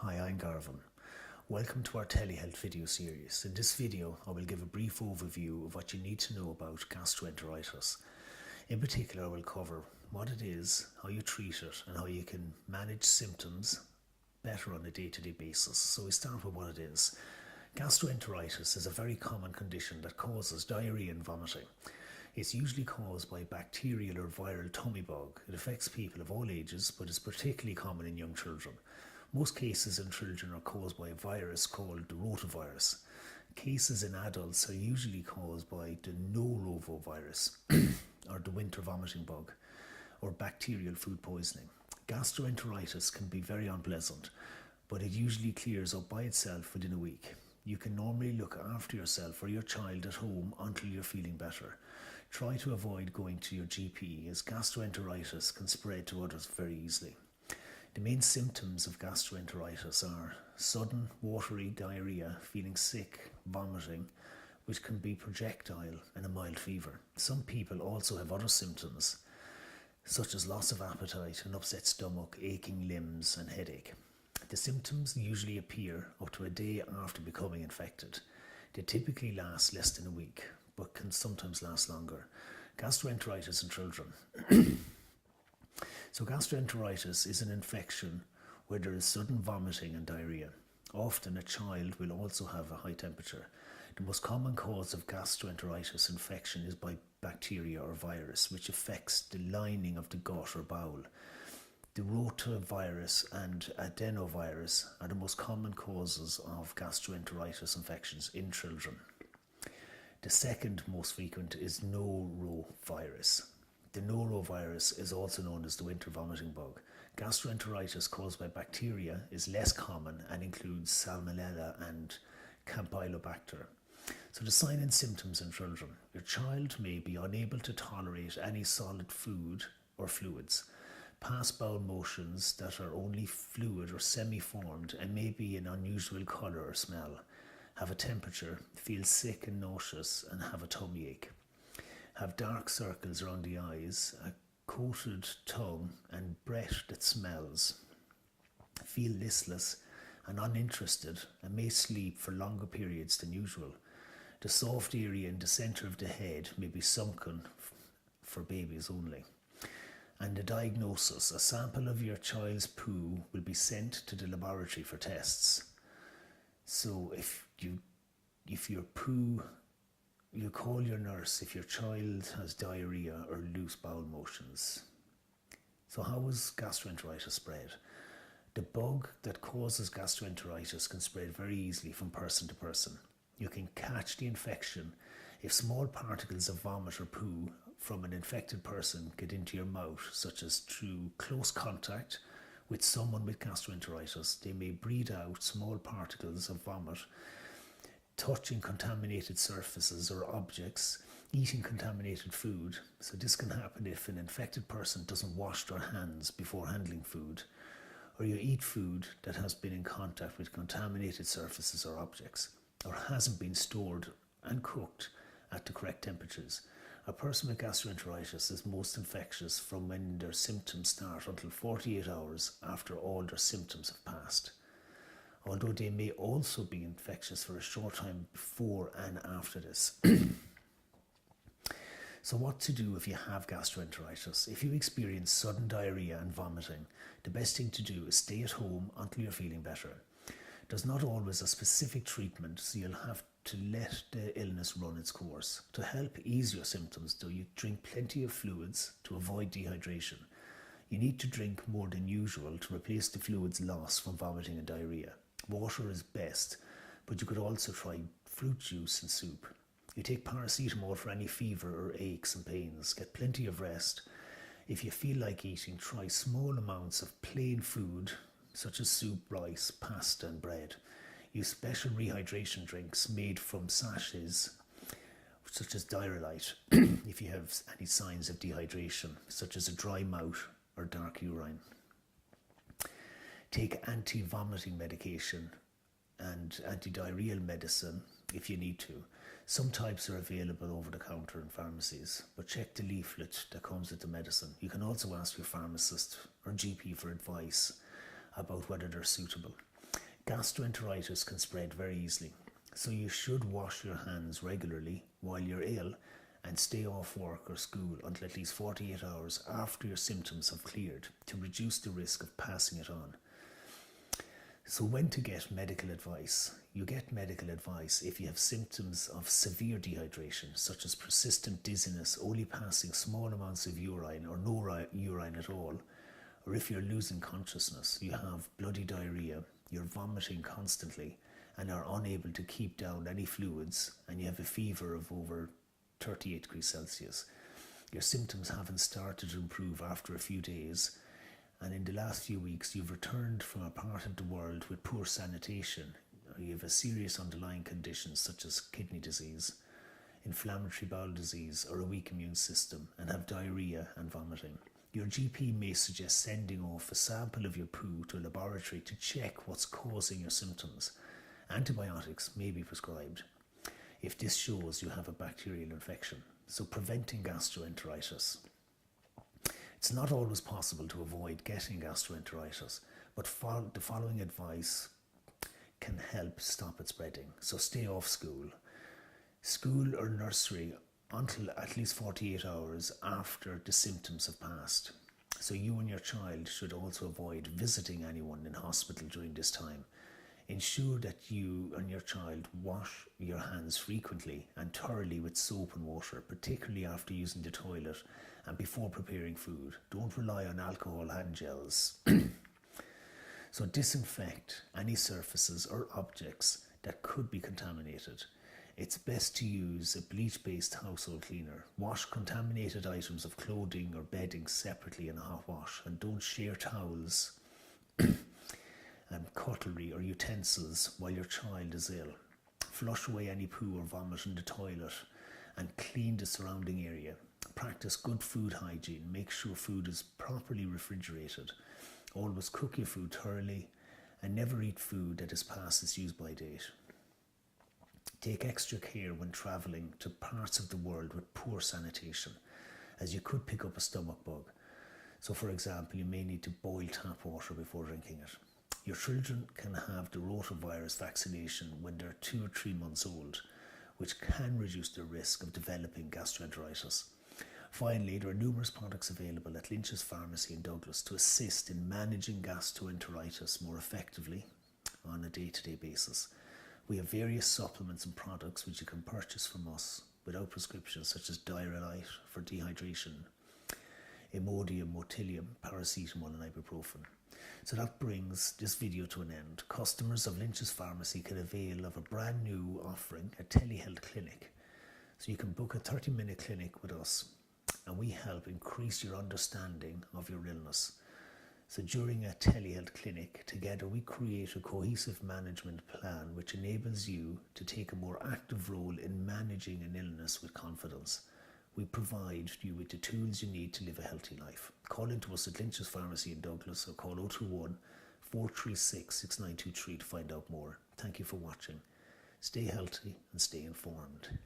Hi, I'm Garvin. Welcome to our telehealth video series. In this video, I will give a brief overview of what you need to know about gastroenteritis. In particular, I will cover what it is, how you treat it, and how you can manage symptoms better on a day-to-day basis. So we start with what it is. Gastroenteritis is a very common condition that causes diarrhoea and vomiting. It's usually caused by bacterial or viral tummy bug. It affects people of all ages, but is particularly common in young children. Most cases in children are caused by a virus called the rotavirus. Cases in adults are usually caused by the norovirus, or the winter vomiting bug, or bacterial food poisoning. Gastroenteritis can be very unpleasant, but it usually clears up by itself within a week. You can normally look after yourself or your child at home until you're feeling better. Try to avoid going to your GP, as gastroenteritis can spread to others very easily. The main symptoms of gastroenteritis are sudden watery diarrhoea, feeling sick, vomiting, which can be projectile, and a mild fever. Some people also have other symptoms, such as loss of appetite, an upset stomach, aching limbs, and headache. The symptoms usually appear up to a day after becoming infected. They typically last less than a week, but can sometimes last longer. Gastroenteritis in children. So gastroenteritis is an infection where there is sudden vomiting and diarrhoea. Often a child will also have a high temperature. The most common cause of gastroenteritis infection is by bacteria or virus, which affects the lining of the gut or bowel. The rotavirus and adenovirus are the most common causes of gastroenteritis infections in children. The second most frequent is norovirus. The norovirus is also known as the winter vomiting bug. Gastroenteritis caused by bacteria is less common and includes Salmonella and Campylobacter. So the signs and symptoms in children. Your child may be unable to tolerate any solid food or fluids, pass bowel motions that are only fluid or semi-formed and may be an unusual colour or smell, have a temperature, feel sick and nauseous, and have a tummy ache. Have dark circles around the eyes, a coated tongue, and breath that smells. Feel listless and uninterested, and may sleep for longer periods than usual. The soft area in the centre of the head may be sunken for babies only. And the diagnosis: a sample of your child's poo will be sent to the laboratory for tests. So if your poo, you call your nurse if your child has diarrhoea or loose bowel motions. So how is gastroenteritis spread? The bug that causes gastroenteritis can spread very easily from person to person. You can catch the infection if small particles of vomit or poo from an infected person get into your mouth, such as through close contact with someone with gastroenteritis. They may breathe out small particles of vomit, touching contaminated surfaces or objects, eating contaminated food. So this can happen if an infected person doesn't wash their hands before handling food, or you eat food that has been in contact with contaminated surfaces or objects, or hasn't been stored and cooked at the correct temperatures. A person with gastroenteritis is most infectious from when their symptoms start until 48 hours after all their symptoms have passed, although they may also be infectious for a short time before and after this. So what to do if you have gastroenteritis? If you experience sudden diarrhoea and vomiting, the best thing to do is stay at home until you're feeling better. There's not always a specific treatment, so you'll have to let the illness run its course. To help ease your symptoms, though, you drink plenty of fluids to avoid dehydration. You need to drink more than usual to replace the fluids lost from vomiting and diarrhoea. Water is best, but you could also try fruit juice and soup. You take paracetamol for any fever or aches and pains. Get plenty of rest. If you feel like eating, try small amounts of plain food, such as soup, rice, pasta, and bread. Use special rehydration drinks made from sachets, such as Diarrhea, if you have any signs of dehydration, such as a dry mouth or dark urine. Take anti-vomiting medication and anti-diarrheal medicine if you need to. Some types are available over the counter in pharmacies, but check the leaflet that comes with the medicine. You can also ask your pharmacist or GP for advice about whether they're suitable. Gastroenteritis can spread very easily, so you should wash your hands regularly while you're ill and stay off work or school until at least 48 hours after your symptoms have cleared to reduce the risk of passing it on. So when to get medical advice? You get medical advice if you have symptoms of severe dehydration, such as persistent dizziness, only passing small amounts of urine or no urine at all, or if you're losing consciousness, you have bloody diarrhoea, you're vomiting constantly and are unable to keep down any fluids, and you have a fever of over 38 degrees Celsius. Your symptoms haven't started to improve after a few days, and in the last few weeks you've returned from a part of the world with poor sanitation, or you have a serious underlying condition such as kidney disease, inflammatory bowel disease, or a weak immune system, and have diarrhoea and vomiting. Your GP may suggest sending off a sample of your poo to a laboratory to check what's causing your symptoms. Antibiotics may be prescribed if this shows you have a bacterial infection. So preventing gastroenteritis. It's not always possible to avoid getting gastroenteritis, but the following advice can help stop it spreading. So stay off school or nursery until at least 48 hours after the symptoms have passed. So you and your child should also avoid visiting anyone in hospital during this time. Ensure that you and your child wash your hands frequently and thoroughly with soap and water, particularly after using the toilet and before preparing food. Don't rely on alcohol hand gels. So disinfect any surfaces or objects that could be contaminated. It's best to use a bleach-based household cleaner. Wash contaminated items of clothing or bedding separately in a hot wash, and don't share towels and cutlery or utensils while your child is ill. Flush away any poo or vomit in the toilet and clean the surrounding area. Practice good food hygiene. Make sure food is properly refrigerated. Always cook your food thoroughly and never eat food that is past its use-by date. Take extra care when travelling to parts of the world with poor sanitation, as you could pick up a stomach bug. So for example, you may need to boil tap water before drinking it. Your children can have the rotavirus vaccination when they're 2 or 3 months old, which can reduce their risk of developing gastroenteritis. Finally, there are numerous products available at Lynch's Pharmacy in Douglas to assist in managing gastroenteritis more effectively on a day-to-day basis. We have various supplements and products which you can purchase from us without prescription, such as Diarrhoea for dehydration, Imodium, Motilium, paracetamol and ibuprofen. So that brings this video to an end. Customers of Lynch's Pharmacy can avail of a brand new offering, a telehealth clinic. So you can book a 30-minute clinic with us, and we help increase your understanding of your illness. So during a telehealth clinic, together we create a cohesive management plan which enables you to take a more active role in managing an illness with confidence. We provide you with the tools you need to live a healthy life. Call into us at Lynch's Pharmacy in Douglas or call 021 436 6923 to find out more. Thank you for watching. Stay healthy and stay informed.